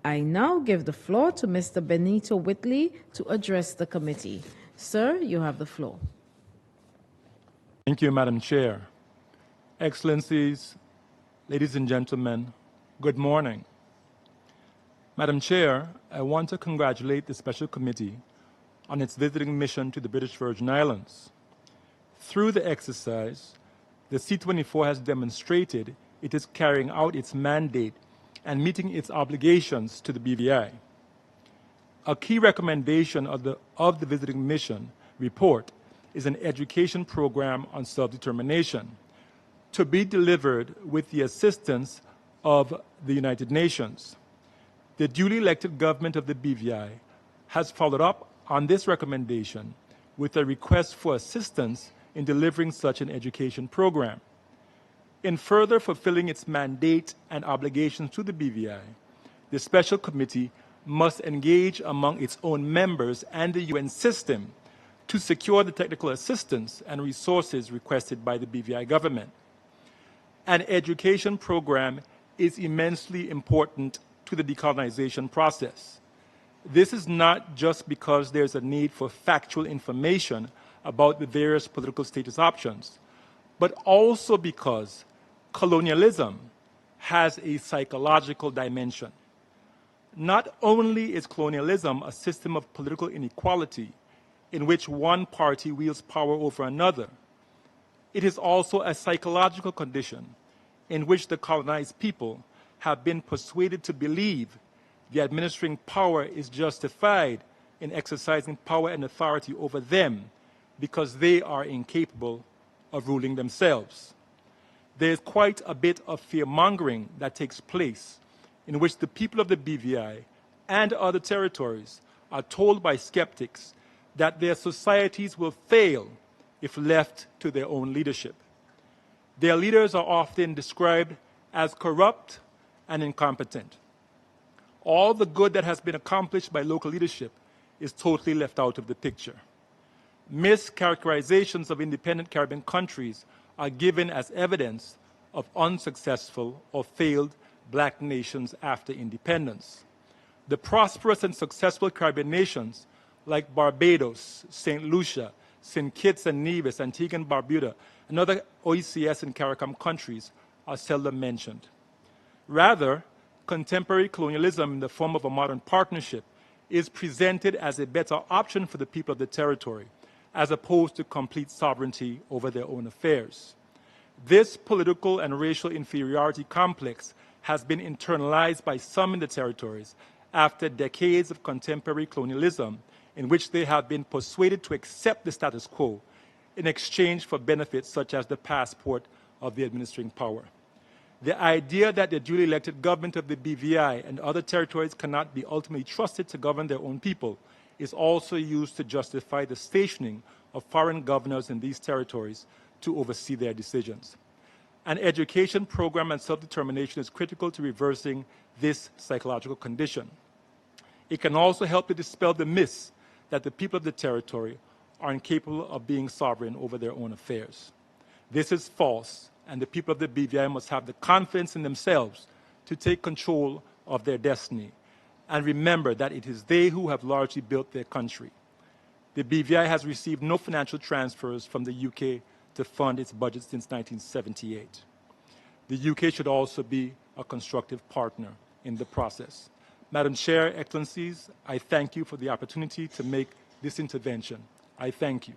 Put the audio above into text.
I now give the floor to Mr. Benito Whitley to address the committee. Sir, you have the floor. Thank you, Madam Chair. Excellencies, ladies and gentlemen, good morning. Madam Chair, I want to congratulate the Special Committee on its visiting mission to the British Virgin Islands. Through the exercise, the C-24 has demonstrated it is carrying out its mandate and meeting its obligations to the BVI. A key recommendation of the visiting mission report is an education program on self-determination to be delivered with the assistance of the United Nations. The duly elected government of the BVI has followed up on this recommendation with a request for assistance in delivering such an education program. In further fulfilling its mandate and obligations to the BVI, the Special Committee must engage among its own members and the UN system to secure the technical assistance and resources requested by the BVI government. An education program is immensely important to the decolonization process. This is not just because there's a need for factual information about the various political status options, but also because colonialism has a psychological dimension. Not only is colonialism a system of political inequality in which one party wields power over another, it is also a psychological condition in which the colonized people have been persuaded to believe the administering power is justified in exercising power and authority over them because they are incapable of ruling themselves. There is quite a bit of fear-mongering that takes place in which the people of the BVI and other territories are told by skeptics that their societies will fail if left to their own leadership. Their leaders are often described as corrupt and incompetent. All the good that has been accomplished by local leadership is totally left out of the picture. Mischaracterizations of independent Caribbean countries are given as evidence of unsuccessful or failed Black nations after independence. The prosperous and successful Caribbean nations like Barbados, St. Lucia, St. Kitts and Nevis, Antigua and Barbuda, and other OECS and CARICOM countries are seldom mentioned. Rather, contemporary colonialism in the form of a modern partnership is presented as a better option for the people of the territory, as opposed to complete sovereignty over their own affairs. This political and racial inferiority complex has been internalized by some in the territories after decades of contemporary colonialism in which they have been persuaded to accept the status quo in exchange for benefits such as the passport of the administering power. The idea that the duly elected government of the BVI and other territories cannot be ultimately trusted to govern their own people is also used to justify the stationing of foreign governors in these territories to oversee their decisions. An education program on self-determination is critical to reversing this psychological condition. It can also help to dispel the myths that the people of the territory are incapable of being sovereign over their own affairs. This is false, and the people of the BVI must have the confidence in themselves to take control of their destiny and remember that it is they who have largely built their country. The BVI has received no financial transfers from the UK to fund its budget since 1978. The UK should also be a constructive partner in the process. Madam Chair, Excellencies, I thank you for the opportunity to make this intervention. I thank you.